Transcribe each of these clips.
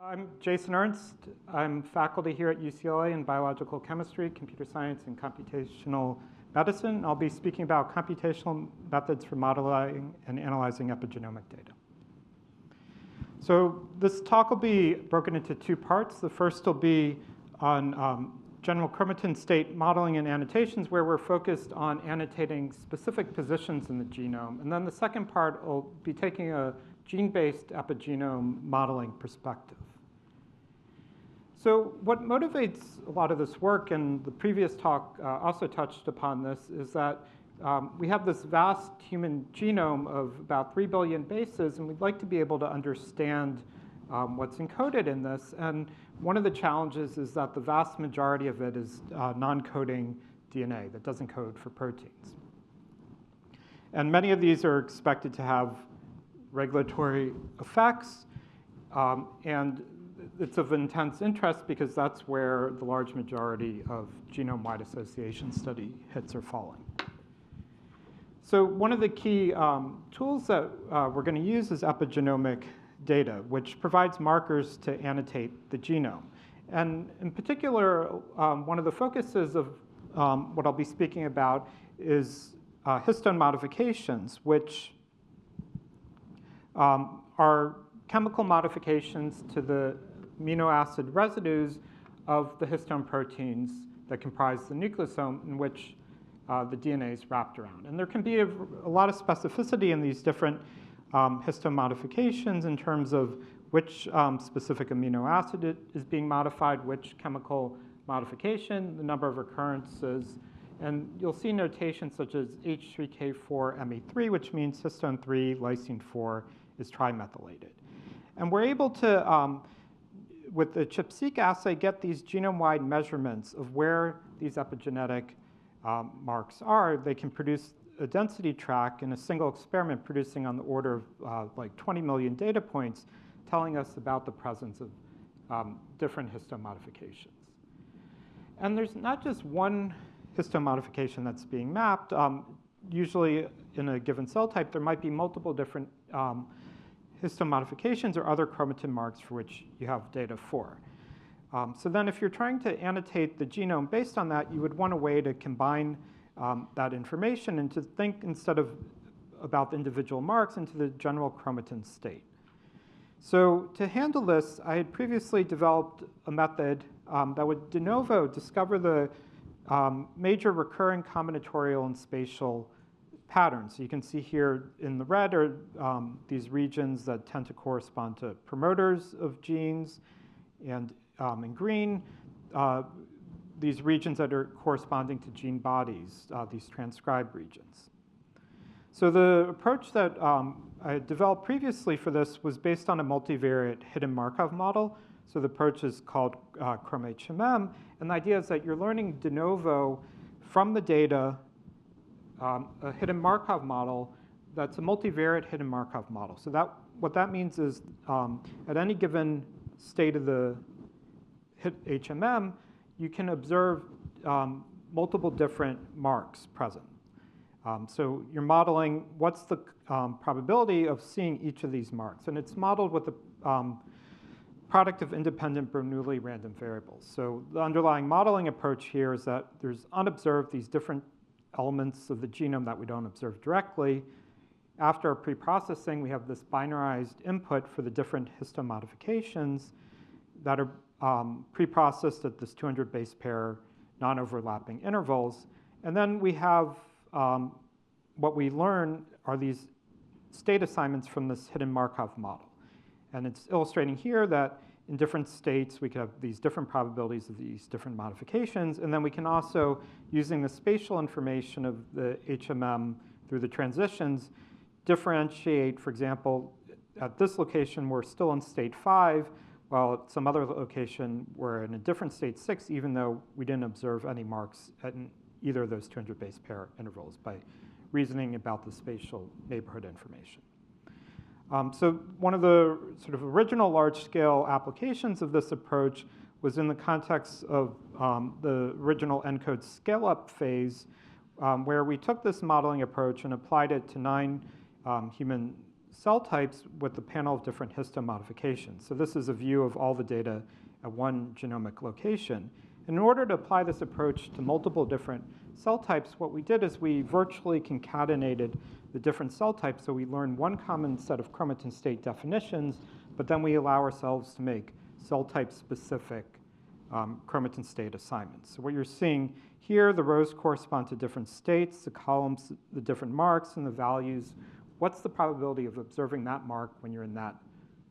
I'm Jason Ernst. I'm faculty here at UCLA in biological chemistry, computer science, and computational medicine. I'll be speaking about computational methods for modeling and analyzing epigenomic data. So this talk will be broken into two parts. The first will be on general chromatin state modeling and annotations, where we're focused on annotating specific positions in the genome. And then the second part will be taking a gene-based epigenome modeling perspective. So what motivates a lot of this work, and the previous talk also touched upon this, is that we have this vast human genome of about 3 billion bases, and we'd like to be able to understand what's encoded in this. And one of the challenges is that the vast majority of it is non-coding DNA that doesn't code for proteins. And many of these are expected to have regulatory effects, and it's of intense interest because that's where the large majority of genome-wide association study hits are falling. So one of the key tools that we're going to use is epigenomic data, which provides markers to annotate the genome. And in particular, one of the focuses of what I'll be speaking about is histone modifications, which are chemical modifications to the amino acid residues of the histone proteins that comprise the nucleosome in which the DNA is wrapped around. And there can be a lot of specificity in these different histone modifications in terms of which specific amino acid is being modified, which chemical modification, the number of occurrences. And you'll see notations such as H3K4Me3, which means histone 3, lysine 4 is trimethylated. And we're able to, with the ChIP-seq assay, get these genome-wide measurements of where these epigenetic marks are. They can produce a density track in a single experiment, producing on the order of like 20 million data points, telling us about the presence of different histone modifications. And there's not just one histone modification that's being mapped. Usually in a given cell type, there might be multiple different histone modifications or other chromatin marks for which you have data for. So then if you're trying to annotate the genome based on that, you would want a way to combine that information and to think instead of about the individual marks into the general chromatin state. So to handle this, I had previously developed a method that would de novo discover the major recurring combinatorial and spatial patterns. So you can see here in the red are these regions that tend to correspond to promoters of genes, and in green, these regions that are corresponding to gene bodies, these transcribed regions. So the approach that I had developed previously for this was based on a multivariate hidden Markov model. So the approach is called ChromaHMM, and the idea is that you're learning de novo from the data a hidden Markov model that's a multivariate hidden Markov model. So what that means is at any given state of the HMM, you can observe multiple different marks present. So you're modeling what's the probability of seeing each of these marks. And it's modeled with the product of independent Bernoulli random variables. So the underlying modeling approach here is that there's unobserved these different elements of the genome that we don't observe directly. After our pre-processing, we have this binarized input for the different histone modifications that are pre-processed at this 200 base pair non-overlapping intervals. And then we have what we learn are these state assignments from this hidden Markov model. And it's illustrating here that in different states, we could have these different probabilities of these different modifications. And then we can also, using the spatial information of the HMM through the transitions, differentiate, for example, at this location, we're still in state 5, while at some other location, we're in a different state 6, even though we didn't observe any marks at either of those 200 base pair intervals by reasoning about the spatial neighborhood information. So one of the sort of original large-scale applications of this approach was in the context of the original ENCODE scale-up phase, where we took this modeling approach and applied it to 9 human cell types with a panel of different histone modifications. So this is a view of all the data at one genomic location. And in order to apply this approach to multiple different cell types, what we did is we virtually concatenated the different cell types, so we learned one common set of chromatin state definitions, but then we allow ourselves to make cell type specific chromatin state assignments. So what you're seeing here, the rows correspond to different states, the columns, the different marks, and the values. What's the probability of observing that mark when you're in that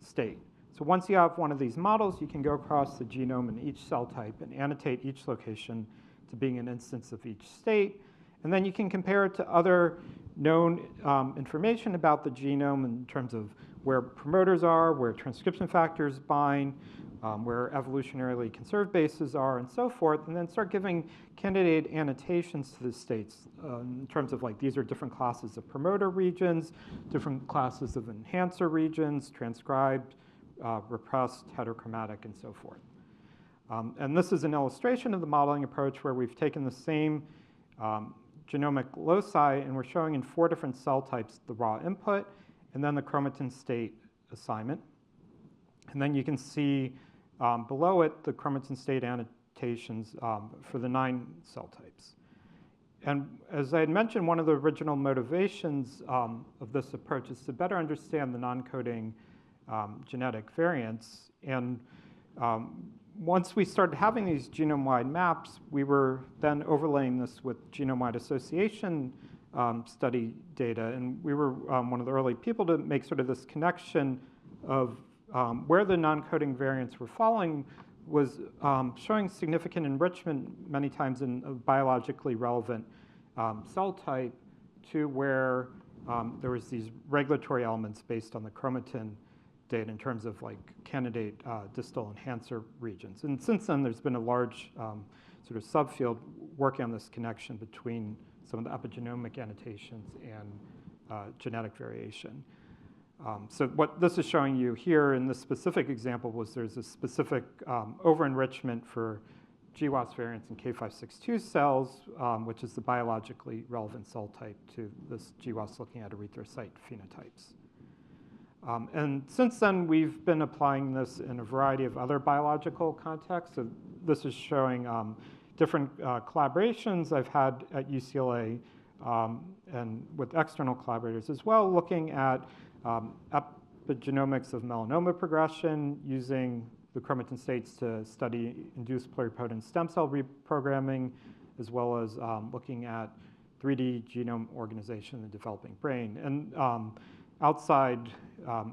state? So once you have one of these models, you can go across the genome in each cell type and annotate each location to being an instance of each state. And then you can compare it to other known information about the genome in terms of where promoters are, where transcription factors bind, where evolutionarily conserved bases are, and so forth, and then start giving candidate annotations to the states in terms of like these are different classes of promoter regions, different classes of enhancer regions, transcribed, repressed, heterochromatic, and so forth. And this is an illustration of the modeling approach where we've taken the same genomic loci and we're showing in 4 different cell types the raw input and then the chromatin state assignment. And then you can see below it the chromatin state annotations for the 9 cell types. And as I had mentioned, one of the original motivations of this approach is to better understand the non-coding genetic variants. And once we started having these genome-wide maps, we were then overlaying this with genome-wide association study data. And we were one of the early people to make sort of this connection of where the non-coding variants were falling was showing significant enrichment many times in a biologically relevant cell type to where there was these regulatory elements based on the chromatin data in terms of like candidate distal enhancer regions. And since then, there's been a large sort of subfield working on this connection between some of the epigenomic annotations and genetic variation. So what this is showing you here in this specific example was there's a specific over-enrichment for GWAS variants in K562 cells, which is the biologically relevant cell type to this GWAS looking at erythrocyte phenotypes. And since then, we've been applying this in a variety of other biological contexts. So this is showing different collaborations I've had at UCLA and with external collaborators as well, looking at epigenomics of melanoma progression using the chromatin states to study induced pluripotent stem cell reprogramming, as well as looking at 3D genome organization in the developing brain. And outside,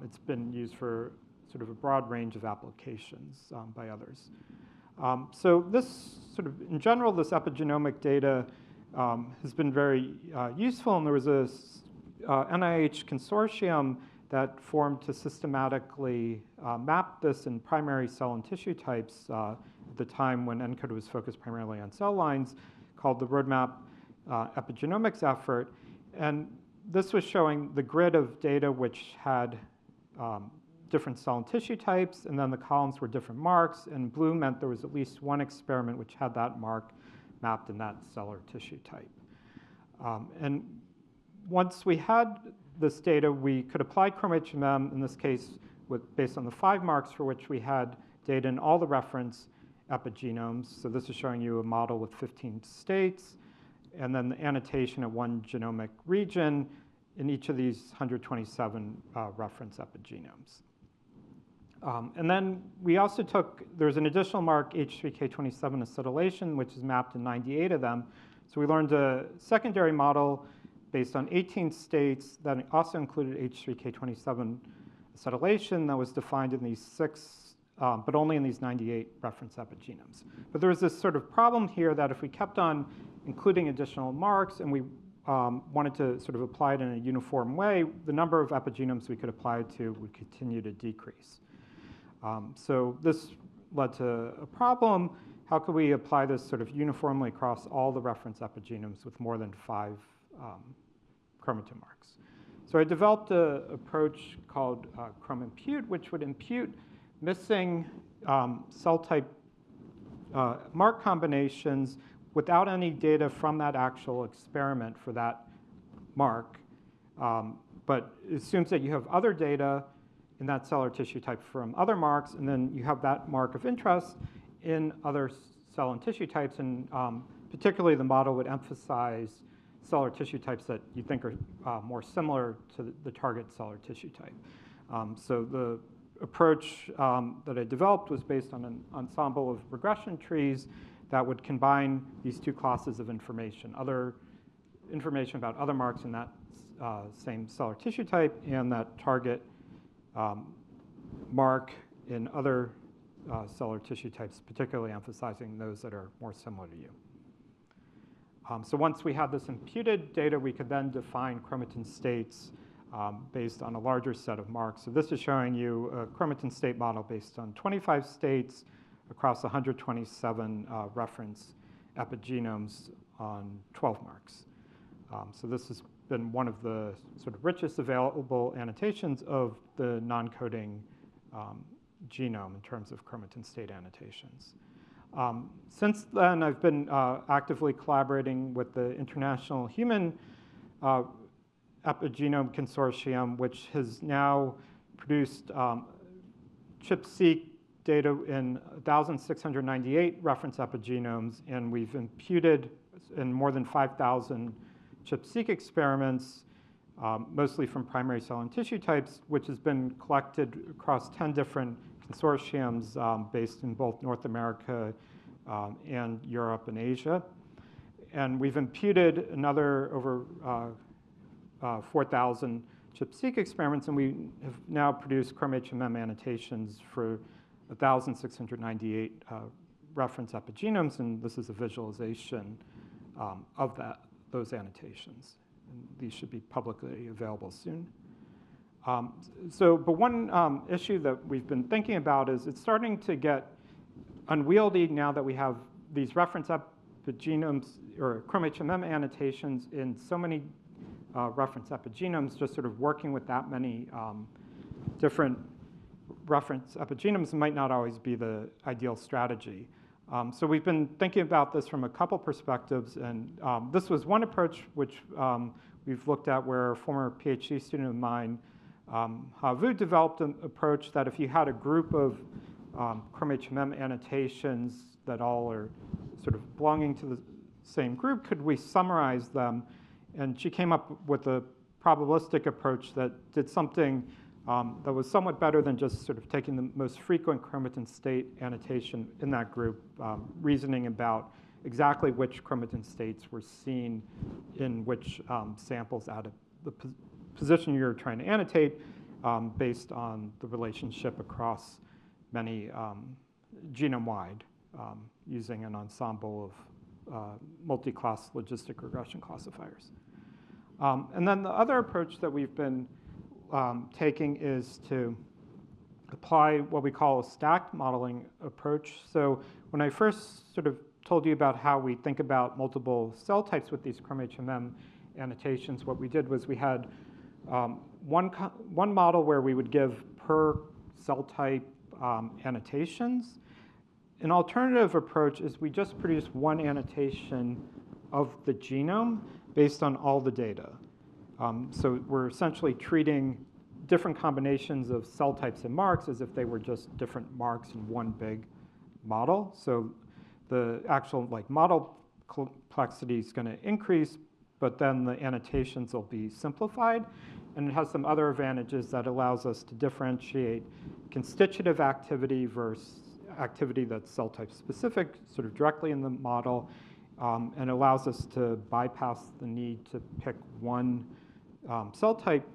it's been used for sort of a broad range of applications by others. So this sort of, in general, this epigenomic data has been very useful, and there was a NIH consortium that formed to systematically map this in primary cell and tissue types at the time when ENCODE was focused primarily on cell lines, called the Roadmap Epigenomics effort. And this was showing the grid of data which had different cell and tissue types, and then the columns were different marks, and blue meant there was at least one experiment which had that mark mapped in that cell or tissue type. And once we had this data, we could apply chromHMM, in this case, based on the 5 marks for which we had data in all the reference epigenomes. So this is showing you a model with 15 states, and then the annotation at one genomic region in each of these 127 reference epigenomes. And then we also took, there's an additional mark, H3K27 acetylation, which is mapped in 98 of them. So we learned a secondary model based on 18 states that also included H3K27 acetylation that was defined in these 6, but only in these 98 reference epigenomes. But there was this sort of problem here that if we kept on including additional marks and we wanted to sort of apply it in a uniform way, the number of epigenomes we could apply it to would continue to decrease. So this led to a problem. How could we apply this sort of uniformly across all the reference epigenomes with more than 5 chromatin marks? So I developed an approach called chromimpute, which would impute missing cell type mark combinations without any data from that actual experiment for that mark but it assumes that you have other data in that cell or tissue type from other marks, and then you have that mark of interest in other cell and tissue types, and particularly the model would emphasize cell or tissue types that you think are more similar to the target cell or tissue type. So the approach that I developed was based on an ensemble of regression trees that would combine these two classes of information, other information about other marks in that same cell or tissue type and that target mark in other cell or tissue types, particularly emphasizing those that are more similar to you. So once we had this imputed data, we could then define chromatin states based on a larger set of marks. So this is showing you a chromatin state model based on 25 states across 127 reference epigenomes on 12 marks. So this has been one of the sort of richest available annotations of the non-coding genome in terms of chromatin state annotations. Since then, I've been actively collaborating with the International Human Epigenome Consortium, which has now produced ChIP-seq data in 1,698 reference epigenomes, and we've imputed in more than 5,000 ChIP-seq experiments, mostly from primary cell and tissue types, which has been collected across 10 different consortiums based in both North America and Europe and Asia. And we've imputed another over 4,000 ChIP-seq experiments, and we have now produced chromHMM annotations for 1,698 reference epigenomes, and this is a visualization of those annotations. And these should be publicly available soon. But one issue that we've been thinking about is it's starting to get unwieldy now that we have these reference epigenomes or chromHMM annotations in so many reference epigenomes. Just sort of working with that many different reference epigenomes might not always be the ideal strategy. So we've been thinking about this from a couple perspectives, and this was one approach which we've looked at where a former PhD student of mine, Havu, developed an approach that if you had a group of chromHMM annotations that all are sort of belonging to the same group, could we summarize them? And she came up with a probabilistic approach that did something that was somewhat better than just sort of taking the most frequent chromatin state annotation in that group, reasoning about exactly which chromatin states were seen in which samples out of the position you're trying to annotate based on the relationship across many genome-wide using an ensemble of multi-class logistic regression classifiers. And then the other approach that we've been taking is to apply what we call a stacked modeling approach. So when I first sort of told you about how we think about multiple cell types with these chromHMM annotations, what we did was we had one model where we would give per cell type annotations. An alternative approach is we just produce one annotation of the genome based on all the data. So we're essentially treating different combinations of cell types and marks as if they were just different marks in one big model. So the actual model complexity is going to increase, but then the annotations will be simplified. And it has some other advantages that allows us to differentiate constitutive activity versus activity that's cell type specific, sort of directly in the model, and allows us to bypass the need to pick one cell type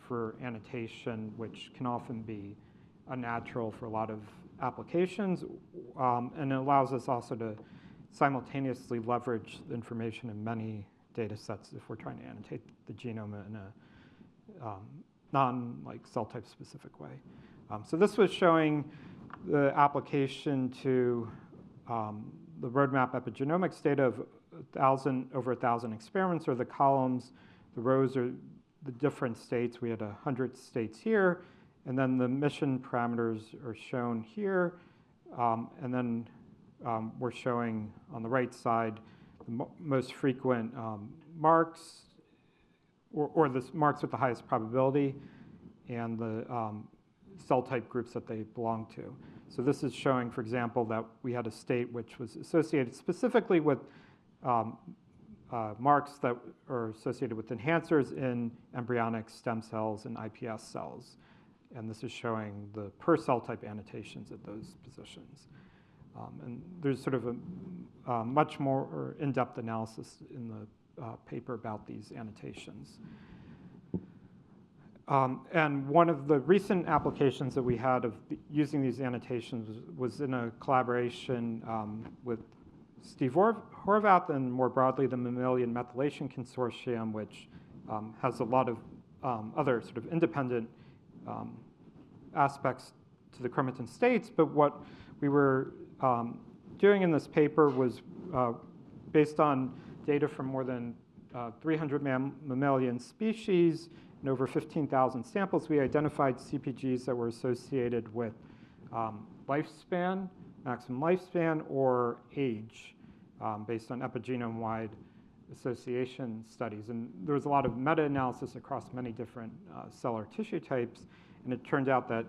for annotation, which can often be unnatural for a lot of applications. And it allows us also to simultaneously leverage the information in many data sets if we're trying to annotate the genome in a non-cell type specific way. So this was showing the application to the roadmap epigenomics data of over 1,000 experiments, or the columns. The rows are the different states. We had 100 states here, and then the mission parameters are shown here. And then we're showing on the right side the most frequent marks or the marks with the highest probability, and the cell type groups that they belong to. So this is showing, for example, that we had a state which was associated specifically with marks that are associated with enhancers in embryonic stem cells and iPS cells. And this is showing the per cell type annotations at those positions. And there's sort of a much more in-depth analysis in the paper about these annotations. And one of the recent applications that we had of using these annotations was in a collaboration with Steve Horvath and more broadly the Mammalian Methylation Consortium, which has a lot of other sort of independent aspects to the chromatin states. But what we were doing in this paper was based on data from more than 300 mammalian species and over 15,000 samples. We identified CPGs that were associated with lifespan, maximum lifespan, or age based on epigenome-wide association studies. And there was a lot of meta-analysis across many different cell or tissue types. And it turned out that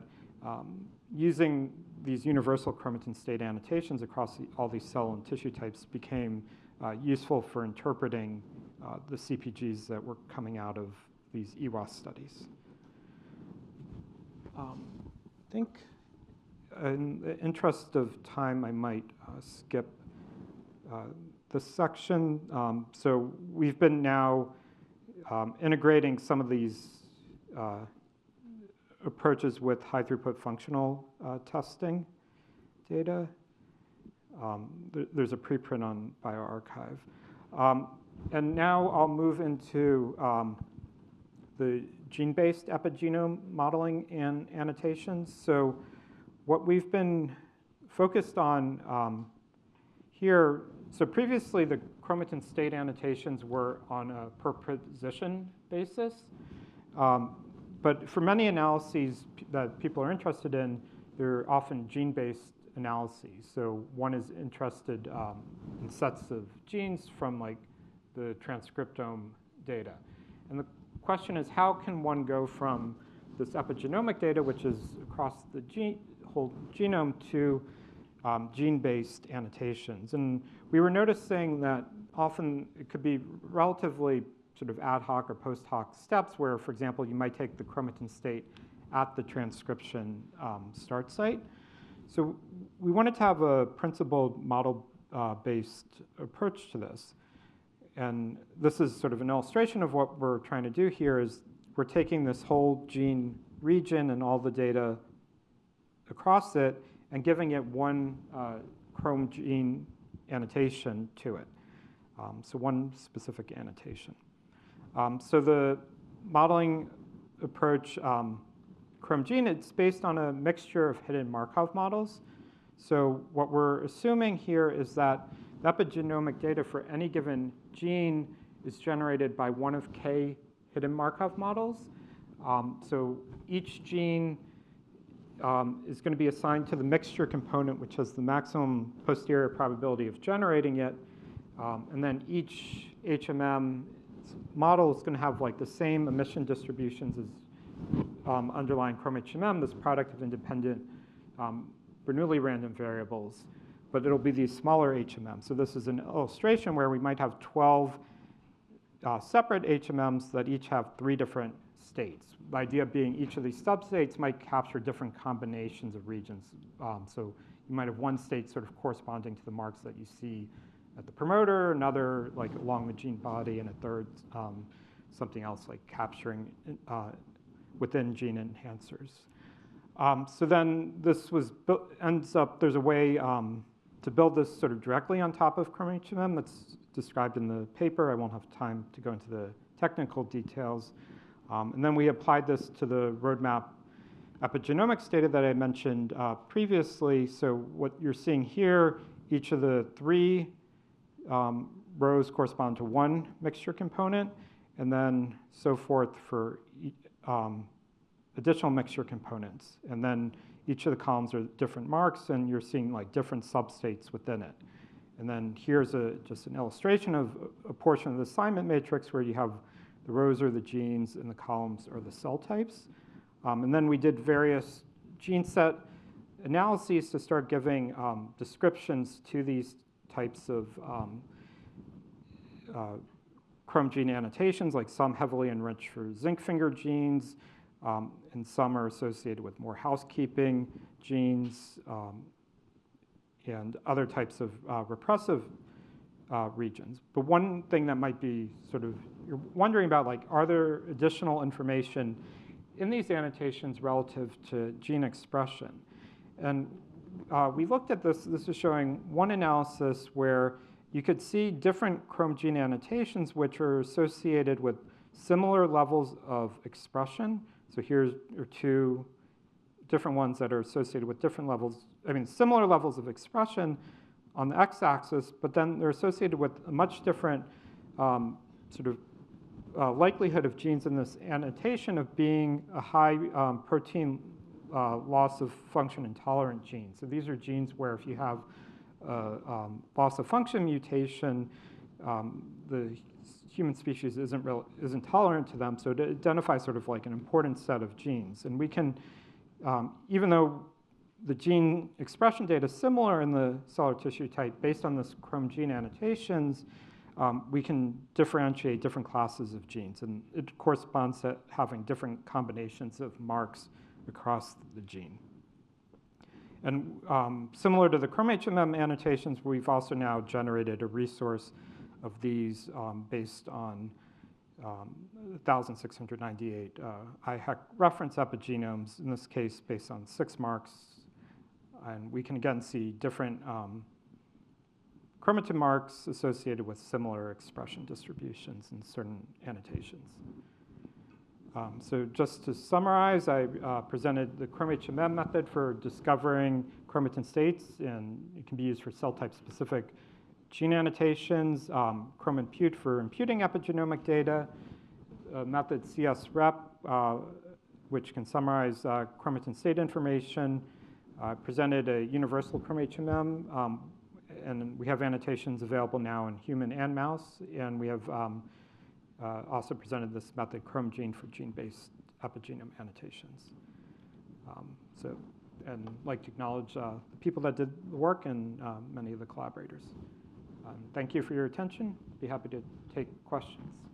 using these universal chromatin state annotations across all these cell and tissue types became useful for interpreting the CPGs that were coming out of these EWAS studies. I think in the interest of time, I might skip this section. So we've been now integrating some of these approaches with high-throughput functional testing data. There's a preprint on bioRxiv. And now I'll move into the gene-based epigenome modeling and annotations. So what we've been focused on here, so previously the chromatin state annotations were on a per position basis. But for many analyses that people are interested in, they're often gene-based analyses. So one is interested in sets of genes from like the transcriptome data. And the question is, how can one go from this epigenomic data, which is across the whole genome, to gene-based annotations? And we were noticing that often it could be relatively sort of ad hoc or post hoc steps where, for example, you might take the chromatin state at the transcription start site. So we wanted to have a principled model-based approach to this. And this is sort of an illustration of what we're trying to do here is we're taking this whole gene region and all the data across it and giving it one chrome gene annotation to it. So one specific annotation. So the modeling approach, chrome gene, it's based on a mixture of hidden Markov models. So what we're assuming here is that the epigenomic data for any given gene is generated by one of k hidden Markov models. So each gene is going to be assigned to the mixture component, which has the maximum posterior probability of generating it. And then each HMM model is going to have like the same emission distributions as underlying chromHMM, this product of independent Bernoulli random variables. But it'll be these smaller HMMs. So this is an illustration where we might have 12 separate HMMs that each have 3 different states. The idea being each of these substates might capture different combinations of regions. So you might have one state sort of corresponding to the marks that you see at the promoter, another like along the gene body, and a third something else like capturing within gene enhancers. So then this was ends up, there's a way to build this sort of directly on top of chromHMM that's described in the paper. I won't have time to go into the technical details. And then we applied this to the roadmap epigenomics data that I mentioned previously. So what you're seeing here, each of the 3 rows correspond to one mixture component, and then so forth for additional mixture components. And then each of the columns are different marks, and you're seeing like different substates within it. And then here's just an illustration of a portion of the assignment matrix where you have The rows are the genes, and the columns are the cell types. And then we did various gene set analyses to start giving descriptions to these types of chrome gene annotations, like some heavily enriched for zinc finger genes, and some are associated with more housekeeping genes, and other types of repressive regions. But one thing that might be sort of, you're wondering about, like, are there additional information in these annotations relative to gene expression? And we looked at this. This is showing one analysis where you could see different chrome gene annotations which are associated with similar levels of expression. So here are two different ones that are associated with different levels, similar levels of expression on the x-axis, but then they're associated with a much different likelihood of genes in this annotation of being a high protein loss of function intolerant genes. So these are genes where if you have loss of function mutation, the human species isn't tolerant to them, so to identify sort of like an important set of genes. And we can, even though the gene expression data is similar in the cellular tissue type based on this chrome gene annotations, we can differentiate different classes of genes. And it corresponds to having different combinations of marks across the gene. And similar to the chrome-HMM annotations, we've also now generated a resource of these based on 1,698 IHEC reference epigenomes, in this case based on 6 marks. And we can again see different chromatin marks associated with similar expression distributions in certain annotations. So just to summarize, I presented the chrome-HMM method for discovering chromatin states, and it can be used for cell type specific gene annotations, chrome-impute for imputing epigenomic data, method CSREP, which can summarize chromatin state information. I presented a universal chrome-HMM, and we have annotations available now in human and mouse, and we have also presented this method, chrome gene, for gene-based epigenome annotations. And I'd like to acknowledge the people that did the work and many of the collaborators. Thank you for your attention. Be happy to take questions.